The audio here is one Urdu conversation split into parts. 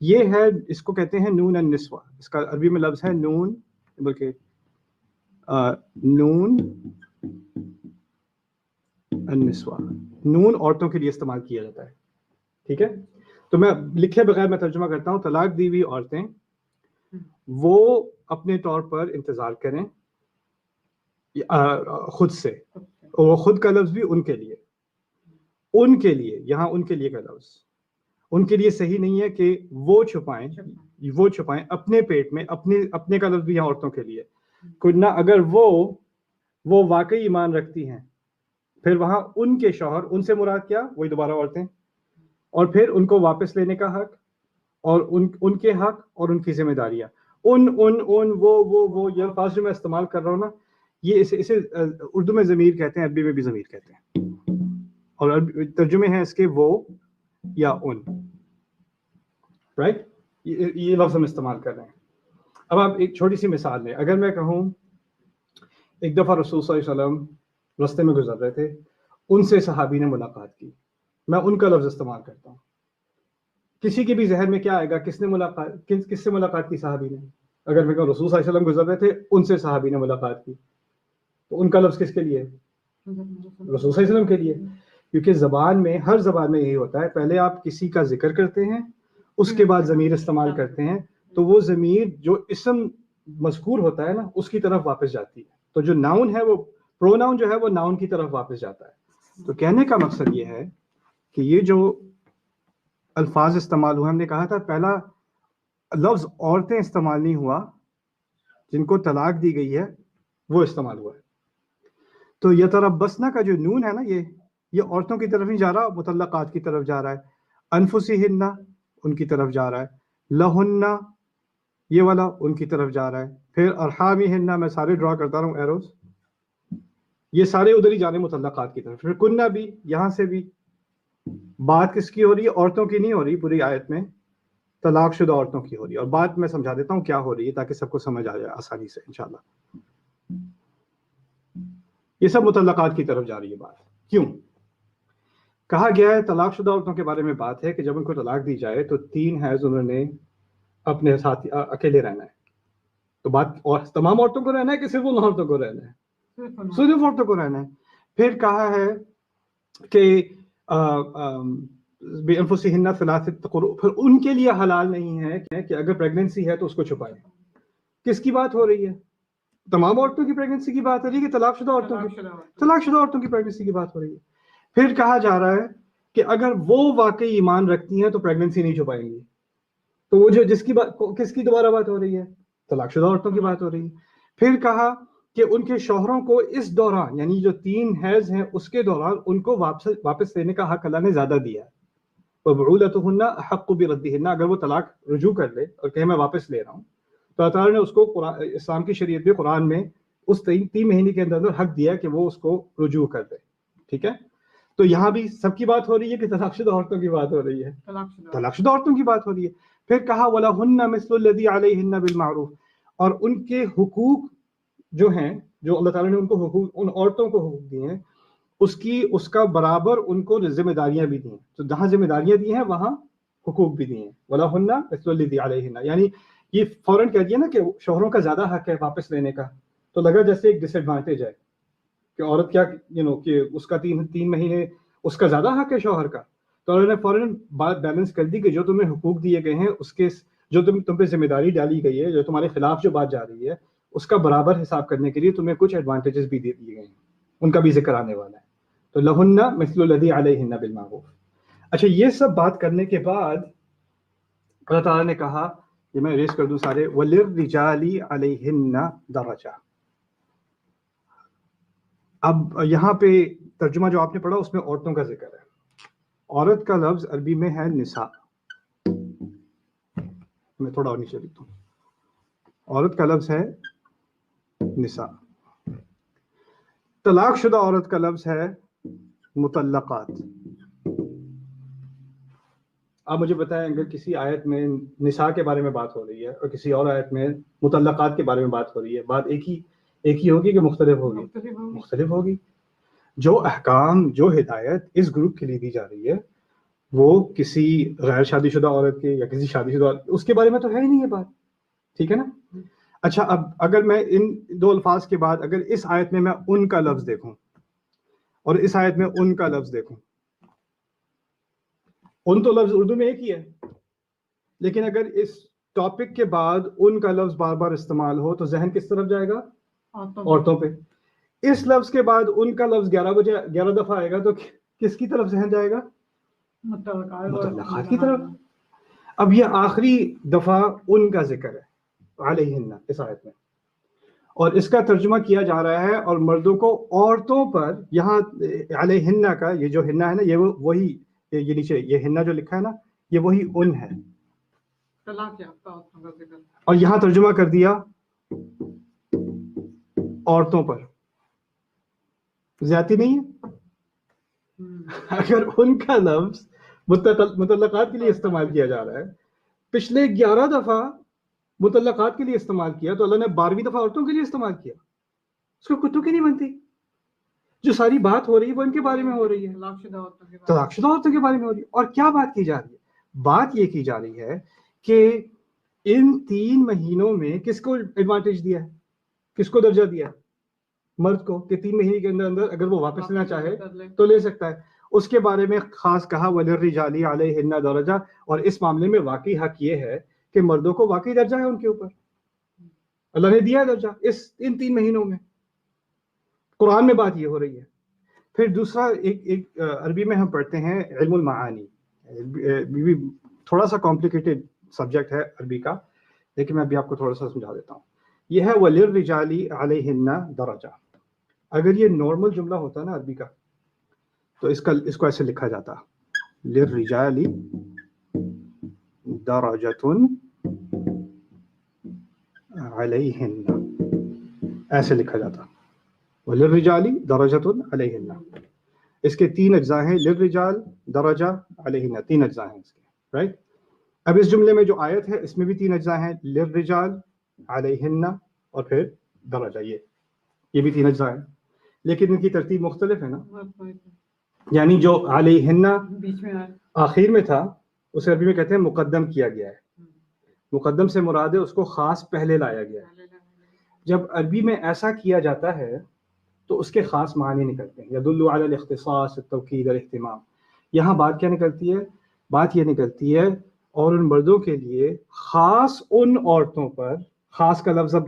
یہ ہے, اس کو کہتے ہیں نون النسوہ. اس کا عربی میں لفظ ہے نون, بلکہ نون النسوہ. نون عورتوں کے لیے استعمال کیا جاتا ہے. ٹھیک ہے, تو میں لکھے بغیر میں ترجمہ کرتا ہوں. طلاق دی ہوئی عورتیں وہ اپنے طور پر انتظار کریں خود سے, اور وہ خود کا لفظ بھی ان کے لیے, ان کے لیے, یہاں ان کے لیے کا لفظ ان کے لیے صحیح نہیں ہے کہ وہ چھپائیں اپنے پیٹ میں. اپنے کا لفظ بھی یہاں عورتوں کے لیے. نہ اگر وہ واقعی ایمان رکھتی ہیں, پھر وہاں ان کے شوہر, ان سے مراد کیا, وہی دوبارہ عورتیں, اور پھر ان کو واپس لینے کا حق, اور ان کے حق اور ان کی ذمہ داریاں. وہ یہ الفاظ جو میں استعمال کر رہا ہوں نا, یہ اسے اردو میں ضمیر کہتے ہیں, عربی میں بھی ضمیر کہتے ہیں, اور ترجمے ہیں اس کے وہ یا ان. رائٹ, یہ لفظ ہم استعمال کر رہے ہیں. اب آپ ایک چھوٹی سی مثال لیں. اگر میں کہوں ایک دفعہ رسول صلی اللہ علیہ وسلم راستے میں گزر رہے تھے, ان سے صحابی نے ملاقات کی, میں ان کا لفظ استعمال کرتا ہوں. کسی کے بھی ذہن میں کیا آئے گا, کس سے ملاقات کی صحابی نے؟ اگر میں کہوں رسول صلی اللہ علیہ وسلم گزر رہے تھے, ان سے صحابی نے ملاقات کی, تو ان کا لفظ کس کے لیے؟ رسول صلی اللہ علیہ وسلم کے لیے. کیونکہ زبان میں, ہر زبان میں یہی ہوتا ہے, پہلے آپ کسی کا ذکر کرتے ہیں, اس کے بعد ضمیر استعمال کرتے ہیں, تو وہ ضمیر جو اسم مذکور ہوتا ہے نا, اس کی طرف واپس جاتی ہے. تو جو ناؤن ہے, وہ پروناؤن جو ہے وہ ناؤن کی طرف واپس جاتا ہے. تو کہنے کا مقصد یہ ہے کہ یہ جو الفاظ استعمال ہوئے, ہم نے کہا تھا پہلا لفظ عورتیں استعمال نہیں ہوا, جن کو طلاق دی گئی ہے وہ استعمال ہوا ہے. تو یتربصن کا جو نون ہے نا, یہ عورتوں کی طرف نہیں جا رہا, مطلقات کی طرف جا رہا ہے. انفسہن ان کی طرف جا رہا ہے. لہن یہ والا ان کی طرف جا رہا ہے. پھر ارحامہن, میں سارے ڈرا کرتا رہا ہوں ایروز, یہ سارے ادھر ہی جا رہے ہیں مطلقات کی طرف. پھر کنہ بھی, یہاں سے بھی. بات کس کی ہو رہی ہے؟ عورتوں کی نہیں ہو رہی پوری آیت میں, طلاق شدہ عورتوں کی ہو رہی ہے. اور بات میں سمجھا دیتا ہوں کیا ہو رہی ہے تاکہ سب کو سمجھ آ جائے آسانی سے انشاءاللہ. یہ سب مطلقات کی طرف جا رہی ہے بات. کیوں کہا گیا ہے طلاق شدہ عورتوں کے بارے میں؟ بات ہے کہ جب ان کو طلاق دی جائے تو 3 حیض انہوں نے اپنے ساتھ اکیلے رہنا ہے. تو بات اور تمام عورتوں کو رہنا ہے کہ صرف ان عورتوں کو رہنا ہے؟ صرف عورتوں کو رہنا ہے. پھر کہا ہے کہ بِأَنفُسِهِنَّ ثَلَاثَةَ قُرُوء, پھر ان کے لیے حلال نہیں ہے کہ اگر پریگننسی ہے تو اس کو چھپائیں. کس کی بات ہو رہی ہے؟ تمام عورتوں کی پریگننسی کی بات ہو رہی ہے کہ طلاق شدہ عورتوں کی؟ طلاق شدہ عورتوں کی پریگننسی کی بات ہو رہی ہے. پھر کہا جا رہا ہے کہ اگر وہ واقعی ایمان رکھتی ہیں تو پریگننسی نہیں چھپائیں گی. تو وہ جو جس کی بات, کس کی دوبارہ بات ہو رہی ہے؟ طلاق شدہ عورتوں کی بات ہو رہی ہے. پھر کہا کہ ان کے شوہروں کو اس دوران, یعنی جو 3 حیض ہیں اس کے دوران, ان کو واپس لینے کا حق اللہ نے زیادہ دیا ہے. وَبُعُولَتُهُنَّ أَحَقُّ بِرَدِّهِنَّ, اگر وہ طلاق رجوع کر لے اور کہے میں واپس لے رہا ہوں, تو اللہ تعالیٰ نے اس کو اسلام کی شریعت میں, قرآن میں اس 3 مہینے کے اندر حق دیا کہ وہ اس کو رجوع کر دے. ٹھیک ہے, تو یہاں بھی سب کی بات ہو رہی ہے کہ طلاق شدہ عورتوں کی بات ہو رہی ہے؟ طلاق شدہ عورتوں کی بات ہو رہی ہے. پھر کہا وَلَهُنَّ مِثْلُ الَّذِي عَلَيْهِنَّ بِالْمَعْرُوفِ, اور ان کے حقوق جو ہیں, جو اللہ تعالیٰ نے ان کو حقوق, ان عورتوں کو حقوق دیے ہیں, اس کا برابر ان کو ذمہ داریاں بھی دی ہیں. تو جہاں ذمہ داریاں دی ہیں وہاں حقوق بھی دیے ہیں. وَلَهُنَّ مِثْلُ الَّذِي عَلَيْهِنَّ, یعنی یہ فوراً کہہ دیا نا کہ شوہروں کا زیادہ حق ہے واپس لینے کا, تو لگا جیسے ایک ڈس ایڈوانٹیج ہے کہ عورت کیا کہ اس کا 3 مہینے اس کا زیادہ حق ہے شوہر کا. تو انہوں نے فوراً بات بیلنس کر دی کہ جو تمہیں حقوق دیے گئے ہیں, اس کے جو تم پہ ذمہ داری ڈالی گئی ہے, جو تمہارے خلاف جو بات جا رہی ہے, اس کا برابر حساب کرنے کے لیے تمہیں کچھ ایڈوانٹیجز بھی دے دیے گئے ہیں, ان کا بھی ذکر آنے والا ہے. تو لہن مثل الذی علیہن بالمعروف. اچھا, یہ سب بات کرنے کے بعد اللہ تعالیٰ نے کہا, یہ میں ریس کر دوں سارے, وَلِلرِّجَالِ عَلَيْهِنَّ دَرَجَةٌ. اب یہاں پہ ترجمہ جو آپ نے پڑھا اس میں عورتوں کا ذکر ہے. عورت کا لفظ عربی میں ہے نساء. میں تھوڑا اور نیچے لکھتا ہوں. عورت کا لفظ ہے نساء. طلاق شدہ عورت کا لفظ ہے مطلقات. آپ مجھے بتائیں, اگر کسی آیت میں نساء کے بارے میں بات ہو رہی ہے اور کسی اور آیت میں مطلقات کے بارے میں بات ہو رہی ہے, بات ایک ہی ہوگی کہ مختلف ہوگی؟ مختلف ہوگی. جو احکام, جو ہدایت اس گروپ کے لیے دی جا رہی ہے وہ کسی غیر شادی شدہ عورت کے یا کسی شادی شدہ عورت اس کے بارے میں تو ہے ہی نہیں یہ بات, ٹھیک ہے نا. اچھا اب اگر میں ان دو الفاظ کے بعد اگر اس آیت میں ان کا لفظ دیکھوں اور اس آیت میں ان کا لفظ دیکھوں, ان تو لفظ اردو میں ایک ہی ہے, لیکن اگر اس ٹاپک کے بعد ان کا لفظ بار بار استعمال ہو تو ذہن کس طرف جائے گا؟ عورتوں پہ. اس لفظ کے بعد ان کا لفظ 11 دفعہ آئے گا تو کس کی طرف ذہن جائے گا؟ مطلقات کی طرف. اب یہ آخری دفعہ ان کا ذکر ہے علیہن اس آیت میں, اور اس کا ترجمہ کیا جا رہا ہے اور مردوں کو عورتوں پر, یہاں علیہن کا یہ جو ہنہ ہے نا یہ وہی یہ نیچے یہ ہنہ جو لکھا ہے نا یہ وہی ان ہے, اور یہاں ترجمہ کر دیا عورتوں پر. زیادتی نہیں ہے؟ اگر ان کا لفظ مطلقات کے لیے استعمال کیا جا رہا ہے, پچھلے 11 دفعہ مطلقات کے لیے استعمال کیا تو اللہ نے 12ویں دفعہ عورتوں کے لیے استعمال کیا. اس کو کتوں کی نہیں بنتی؟ جو ساری بات ہو رہی ہے وہ ان کے بارے میں ہو رہی ہے, طلاق شدہ عورتوں کے بارے میں ہو رہی ہے. اور کیا بات کی جا رہی ہے؟ بات یہ کی جا رہی ہے کہ ان 3 مہینوں میں کس کو ایڈوانٹیج دیا ہے, کس کو درجہ دیا ہے؟ مرد کو, کہ 3 مہینے کے اندر اگر وہ واپس لینا چاہے تو لے سکتا ہے. اس کے بارے میں خاص کہا وَلِلرِّجَالِ عَلَيْهِنَّ دَرَجَةٌ, اور اس معاملے میں واقعی حق یہ ہے کہ مردوں کو واقعی درجہ ہے ان کے اوپر, اللہ نے دیا ہے درجہ ان 3 مہینوں میں. قرآن میں بات یہ ہو رہی ہے. پھر دوسرا ایک عربی میں ہم پڑھتے ہیں علم المعانی, تھوڑا سا کمپلیکیٹڈ سبجیکٹ ہے عربی کا, لیکن میں ابھی آپ کو تھوڑا سا سمجھا دیتا ہوں. یہ ہے وَلِلرِّجَالِ عَلَيْهِنَّ دَرَجَةٌ. اگر یہ نارمل جملہ ہوتا نا عربی کا تو اس کو ایسے لکھا جاتا لِلرِّجَالِ دَرَجَةٌ عَلَيْهِنَّ, ایسے لکھا جاتا وَلِلرِّجَالِ دَرَجَةٌ عَلَيْهِنَّ. اس کے 3 اجزاء ہیں, لِلرِّجَال درجہ علیہن, 3 اجزاء ہیں اس کے, رائٹ. اب اس جملے میں جو آیت ہے اس میں بھی 3 اجزاء ہیں, لِلرِّجَال علیہن اور پھر درجہ, یہ بھی 3 اجزاء ہیں, لیکن ان کی ترتیب مختلف ہے نا. یعنی جو علیہن آخر میں تھا اسے عربی میں کہتے ہیں مقدم کیا گیا ہے. مقدم سے مراد ہے اس کو خاص پہلے لایا گیا ہے. جب عربی میں ایسا کیا جاتا ہے تو اس کے خاص معنی نکلتے ہیں, یدل علی الاختصاص, التوکید, الاہتمام. یہاں بات کیا نکلتی ہے؟ بات یہ نکلتی ہے اور ان مردوں کے لیے خاص ان عورتوں پر, خاص کا لفظ اب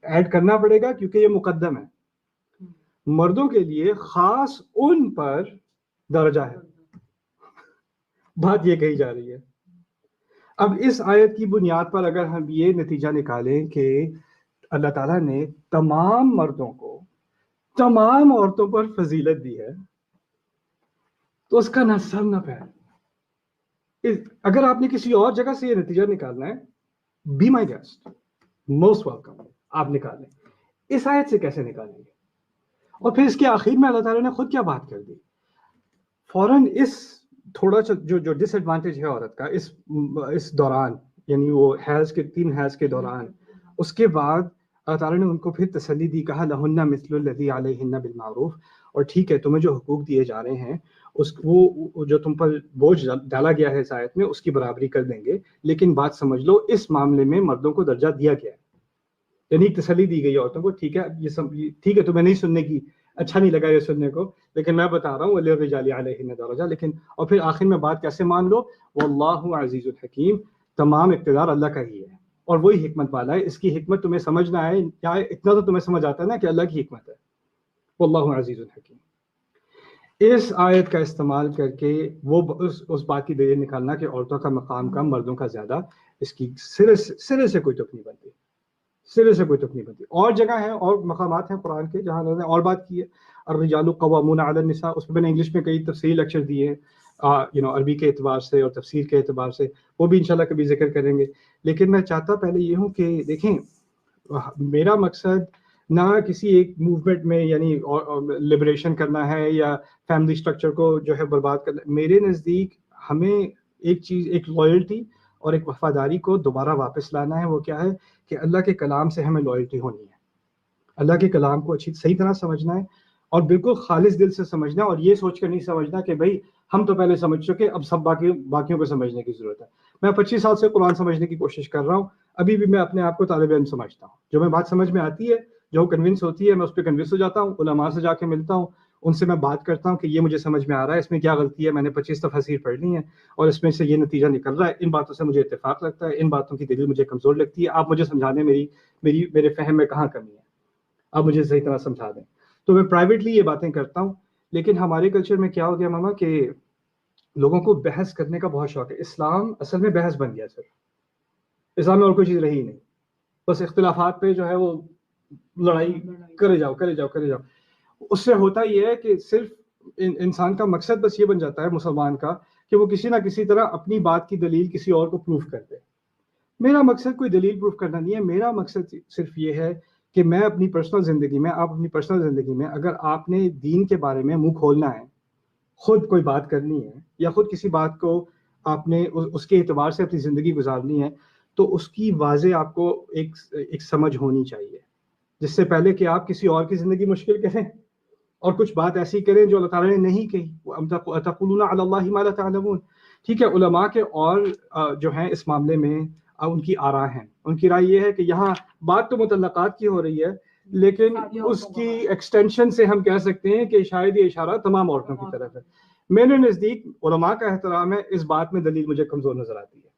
ایڈ کرنا پڑے گا کیونکہ یہ مقدم ہے, مردوں کے لیے خاص ان پر درجہ ہے. بات یہ کہی جا رہی ہے. اب اس آیت کی بنیاد پر اگر ہم یہ نتیجہ نکالیں کہ اللہ تعالیٰ نے تمام مردوں کو تمام عورتوں پر فضیلت دی ہے تو اس کا نہ سر نہ پیر. اگر آپ نے کسی اور جگہ سے یہ نتیجہ نکالنا ہے, be my guest, most welcome, آپ نکالیں. اس آیت سے کیسے نکالیں گے؟ اور پھر اس کے آخر میں اللہ تعالیٰ نے خود کیا بات کر دی. فوراً اس تھوڑا سا جو ڈس ایڈوانٹیج ہے عورت کا اس دوران, یعنی وہ حیض کے 3 حیض کے دوران, اس کے بعد اللہ تعالیٰ نے ان کو پھر تسلی دی, کہا لہن مثل الذی علیہن بالمعروف, اور ٹھیک ہے تمہیں جو حقوق دیے جا رہے ہیں وہ جو تم پر بوجھ ڈالا گیا ہے اس آیت میں اس کی برابری کر دیں گے, لیکن بات سمجھ لو اس معاملے میں مردوں کو درجہ دیا گیا ہے. یعنی تسلی دی گئی عورتوں کو, ٹھیک ہے یہ ٹھیک ہے تمہیں نہیں سننے کی, اچھا نہیں لگا یہ سننے کو, لیکن میں بتا رہا ہوں وَلِلرِّجَالِ عَلَيْهِنَّ دَرَجَةٌ. لیکن اور پھر آخر میں بات کیسے مان لو, وَاللَّهُ عَزِيزٌ حَكِيمٌ, تمام اقتدار اللہ کا ہی ہے اور وہی حکمت والا ہے. اس کی حکمت تمہیں سمجھ نہ آئے کیا, اتنا تو تمہیں سمجھ آتا ہے نا کہ اللہ کی حکمت ہے. وَاللَّهُ عَزِيزٌ حَكِيمٌ. اس آیت کا استعمال کر کے وہ اس بات کی دلیل نکالنا کہ عورتوں کا مقام کم مردوں کا زیادہ, اس کی سرے سے کوئی تک نہیں بنتی, سرے سے کوئی تک نہیں بنتی. اور جگہ ہیں اور مقامات ہیں قرآن کے جہاں انہوں نے اور بات کی ہے, الرجال قوامون علی النساء, اس پہ میں نے انگلش میں کئی تفصیلی لیکچر دیے ہیں عربی کے اعتبار سے اور تفسیر کے اعتبار سے, وہ بھی انشاءاللہ کبھی ذکر کریں گے. لیکن میں چاہتا پہلے یہ ہوں کہ دیکھیں میرا مقصد نہ کسی ایک موومنٹ میں یعنی لبریشن کرنا ہے یا فیملی سٹرکچر کو جو ہے برباد کرنا. میرے نزدیک ہمیں ایک چیز, ایک لائلٹی اور ایک وفاداری کو دوبارہ واپس لانا ہے. وہ کیا ہے کہ اللہ کے کلام سے ہمیں لائلٹی ہونی ہے, اللہ کے کلام کو صحیح طرح سمجھنا ہے اور بالکل خالص دل سے سمجھنا, اور یہ سوچ کر نہیں سمجھنا کہ بھائی ہم تو پہلے سمجھ چکے, اب سب باقیوں کو سمجھنے کی ضرورت ہے. میں 25 سال سے قرآن سمجھنے کی کوشش کر رہا ہوں, ابھی بھی میں اپنے آپ کو طالب علم سمجھتا ہوں. جو میں بات سمجھ میں آتی ہے, جو کنونس ہوتی ہے, میں اس پہ کنونس ہو جاتا ہوں, علماء سے جا کے ملتا ہوں, ان سے میں بات کرتا ہوں کہ یہ مجھے سمجھ میں آ رہا ہے, اس میں کیا غلطی ہے, میں نے 25 تفاسیر پڑھ لی ہیں اور اس میں سے یہ نتیجہ نکل رہا ہے, ان باتوں سے مجھے اتفاق لگتا ہے, ان باتوں کی دلیل مجھے کمزور لگتی ہے, آپ مجھے سمجھانے میرے فہم میں کہاں کمی ہے, آپ مجھے صحیح طرح سمجھا دیں. تو میں پرائیویٹلی یہ باتیں کرتا ہوں. لیکن ہمارے کلچر میں کیا ہو گیا ماما کہ لوگوں کو بحث کرنے کا بہت شوق ہے. اسلام اصل میں بحث بن گیا, صرف اسلام میں اور کوئی چیز رہی نہیں, بس اختلافات پہ جو ہے وہ لڑائی کرے جاؤ. اس سے ہوتا یہ ہے کہ صرف انسان کا مقصد بس یہ بن جاتا ہے مسلمان کا کہ وہ کسی نہ کسی طرح اپنی بات کی دلیل کسی اور کو پروف کر دے. میرا مقصد کوئی دلیل پروف کرنا نہیں ہے, میرا مقصد صرف یہ ہے کہ میں اپنی پرسنل زندگی میں, آپ اپنی پرسنل زندگی میں, اگر آپ نے دین کے بارے میں منہ کھولنا ہے, خود کوئی بات کرنی ہے, یا خود کسی بات کو آپ نے اس کے اعتبار سے اپنی زندگی گزارنی ہے, تو اس کی واضح آپ کو ایک سمجھ ہونی چاہیے, جس سے پہلے کہ آپ کسی اور کی زندگی مشکل کریں اور کچھ بات ایسی کریں جو اللہ تعالیٰ نے نہیں کہی. وَتَقُولُونَ عَلَى اللَّهِ مَا لَا تَعْلَمُونَ. ٹھیک ہے, علماء کے اور جو ہیں اس معاملے میں ان کی آراء ہیں. ان کی رائے یہ ہے کہ یہاں بات تو متعلقات کی ہو رہی ہے, لیکن اس کی ایکسٹینشن سے ہم کہہ سکتے ہیں کہ شاید یہ اشارہ تمام عورتوں کی طرف ہے. میرے نزدیک علماء کا احترام ہے, اس بات میں دلیل مجھے کمزور نظر آتی ہے.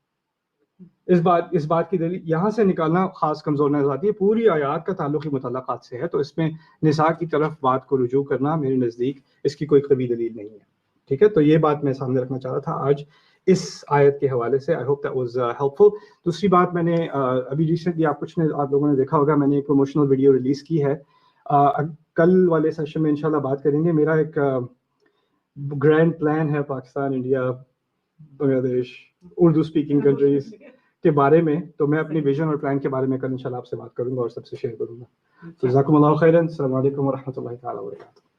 اس بات کی دلیل یہاں سے نکالنا خاص کمزور نظر آتی ہے. پوری آیات کا تعلق ہی متعلقات سے ہے, تو اس میں نساء کی طرف بات کو رجوع کرنا میرے نزدیک اس کی کوئی قوی دلیل نہیں ہے. ٹھیک ہے, تو یہ بات میں سامنے رکھنا چاہ رہا تھا آج اس آیت کے حوالے سے. I hope that was helpful. دوسری بات, میں نے ابھی ریسنٹلی آپ لوگوں نے دیکھا ہوگا, میں نے ایک پروموشنل ویڈیو ریلیز کی ہے. کل والے سیشن میں انشاءاللہ بات کریں گے. میرا ایک گرینڈ پلان ہے پاکستان, انڈیا, بنگلہ دیش, اردو اسپیکنگ کنٹریز کے بارے میں. تو میں اپنی ویژن اور پلان کے بارے میں کل انشاءاللہ آپ سے بات کروں گا اور سب سے شیئر کروں گا. جزاکم اللہ خیرا. السلام علیکم ورحمۃ اللہ تعالیٰ وبرکاتہ.